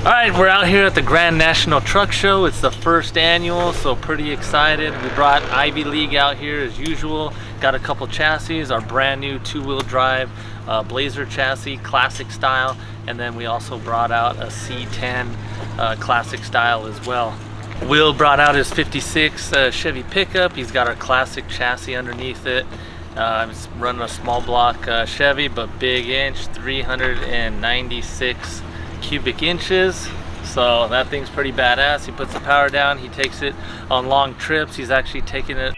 Alright, we're out here at the Grand National Truck Show. It's the first annual, so pretty excited. We brought Ivy League out here as usual. Got a couple chassis, our brand new two-wheel drive Blazer chassis, classic style, and then we also brought out a C10 classic style as well. Will brought out his 56 Chevy pickup. He's got our classic chassis underneath it. It's running a small block Chevy, but big inch, 396 cubic inches, so that thing's pretty badass. He puts the power down, he takes it on long trips. He's actually taken it